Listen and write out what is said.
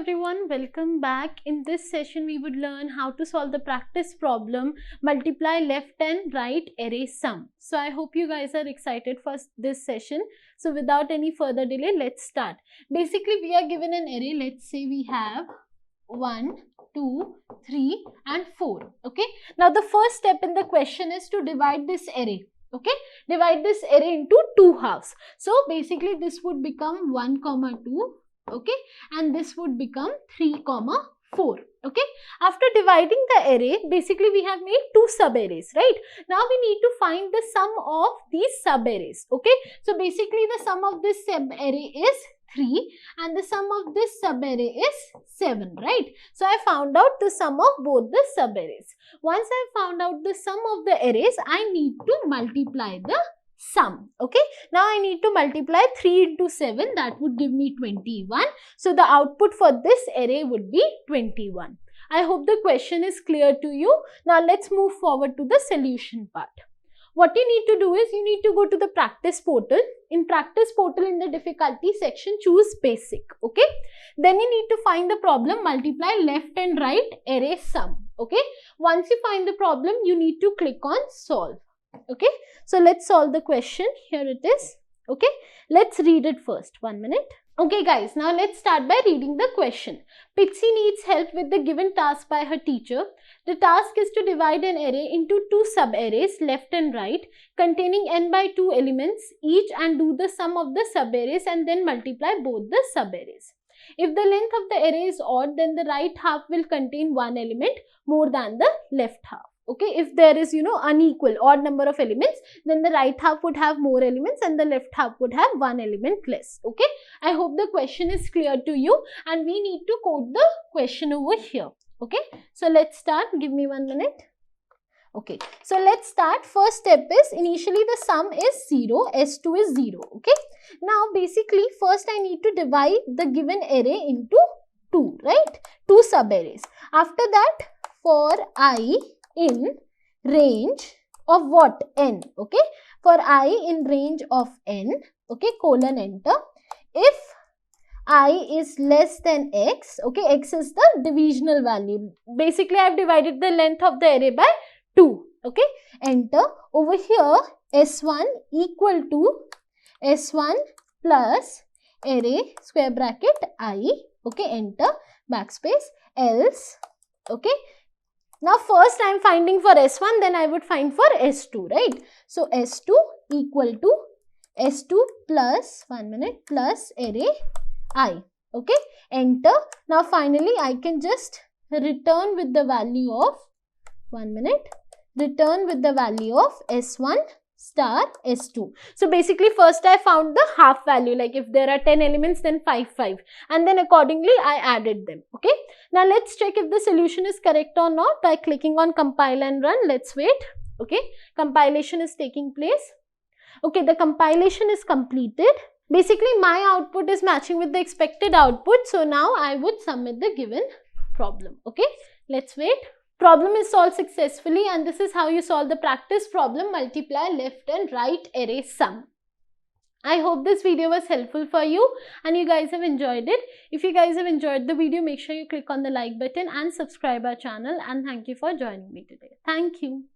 everyone, welcome back. In this session we would learn how to solve the practice problem multiply left and right array sum. So I hope you guys are excited for this session. So without any further delay, let's start. Basically we are given an array. Let's say we have 1, 2, 3 and 4. Okay, now the first step in the question is to divide this array. Okay, divide this array into two halves. So basically this would become 1, 2, okay, and this would become 3, 4. Okay, after dividing the array, basically we have made two sub-arrays, right? Now we need to find the sum of these sub-arrays. Okay, so basically the sum of this sub-array is 3 and the sum of this sub-array is 7, right? So I found out the sum of both the sub-arrays. Once I found out the sum of the arrays, I need to multiply the sum. Okay, now I need to multiply 3 into 7, that would give me 21. So the output for this array would be 21. I hope the question is clear to you. Now let's move forward to the solution part. What you need to do is you need to go to the practice portal. In practice portal, in the difficulty section, choose basic. Okay, then you need to find the problem multiply left and right array sum. Okay, once you find the problem, you need to click on solve. Okay, so let's solve the question. Here it is. Okay, let's read it first. 1 minute. Okay guys, now let's start by reading the question. Pixie needs help with the given task by her teacher. The task is to divide an array into two sub-arrays left and right containing n by 2 elements each and do the sum of the sub-arrays and then multiply both the sub-arrays. If the length of the array is odd, then the right half will contain one element more than the left half. Okay, if there is unequal odd number of elements, then the right half would have more elements and the left half would have one element less. Okay, I hope the question is clear to you and we need to code the question over here. Okay, so let's start. Give me 1 minute. Okay, so let's start. First step is initially the sum is 0, S2 is 0. Okay, now basically first I need to divide the given array into two, right? Two sub-arrays. After that, for I in range of what? N. Okay, for I in range of n, okay, colon enter. If I is less than x, okay, x is the divisional value. Basically I have divided the length of the array by 2. Okay, enter. Over here S1 equal to S1 plus array square bracket I, okay, enter, backspace, else. Okay, now first I am finding for S1, then I would find for S2, right? So S2 equal to S2 plus 1 minute plus array I. Okay, enter. Now finally I can just return with the value of 1 minute, return with the value of S1 star S2. So basically first I found the half value, like if there are 10 elements then 5, 5, and then accordingly I added them. Okay, now let's check if the solution is correct or not by clicking on compile and run. Let's wait. Okay, compilation is taking place. Okay, the compilation is completed. Basically my output is matching with the expected output, so now I would submit the given problem. Okay, let's wait. Problem is solved successfully and this is how you solve the practice problem multiply left and right array sum. I hope this video was helpful for you and you guys have enjoyed it. If you guys have enjoyed the video, make sure you click on the like button and subscribe our channel, and thank you for joining me today. Thank you.